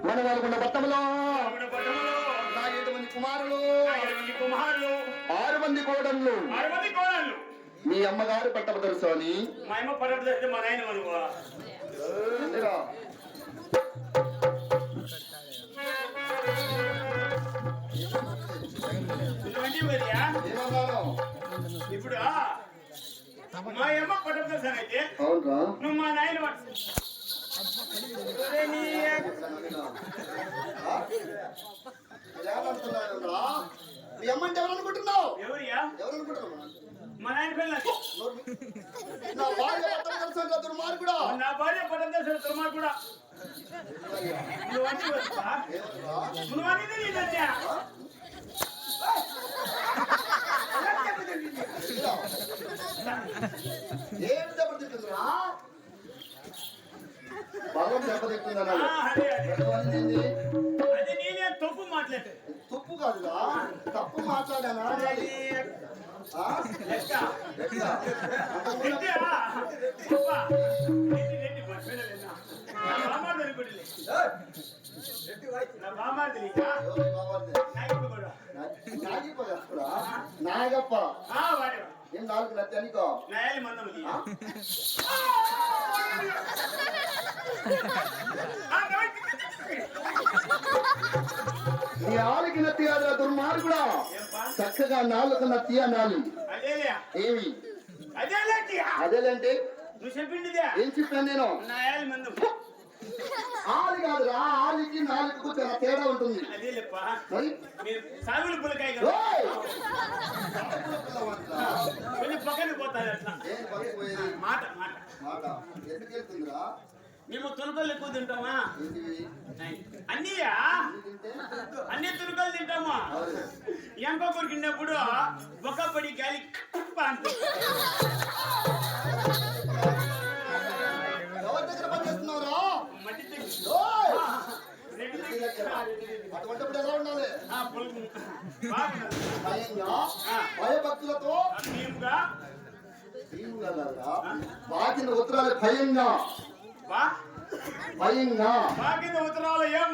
మనవాళ్ళకున్న పట్టణంలో 7 కుమారులు 6 మంది కోడళ్ళు. మీ అమ్మగారు పట్టపు తెలుసు అని మా అమ్మ పట్టపు తెలిస్తే మా నాయన మనువా ఇప్పుడు మా అమ్మ పట్టపు తెలుసు అయితే నువ్వు మా నాయన మీ అమ్మంటే ఎవరు అనుకుంటున్నావు? ఎవరియా ఎవరు అనుకుంటున్నావు? మా నాయన పిల్ల నా భార్య పట్టం దుర్మార్గుడా. నా భార్య పట్టం తెలుసు దుర్మార్గుడా. నువ్వు అన్ని నువ్వు అనేది నీ దత్యా ఏం దెబ్బతింటుందిరా? బలం దెబ్బతింటుందా? అది నేనే తప్పు మాట్లాడే తప్పు కాదురా, తప్పు మాట్లాడానా? నాగప్ప ఏం 4 నత్తి అనుకో నీ ఆలికి నత్తి కాదురా దుర్మార్గుడా. చక్కగా 4 నత్తి అనాలి. ఏమి అదేలేంటే నువ్వు చెప్పింది ఏం చెప్పాను నేను? ఆలి కాదురా, ఆలికి 4కు చాలా తేడా ఉంటుంది. సాగులు పులకాయ పక్కన పోతారు అట్లా మాట మాట ఎందుకు వెళ్తుందిరా? మేము తునకలు ఎక్కువ తింటామా? అన్ని తునకలు తింటామా? ఎంప కొరికినప్పుడు ఒక పడి గాలి ఎవరి దగ్గర పని చేస్తున్నావురా? అటువంటిప్పుడు ఎలా ఉండాలి? భయభక్తులతో బాకిన ఉత్తరాలు భయంగా బాకిన ఉత్తరాలు ఏం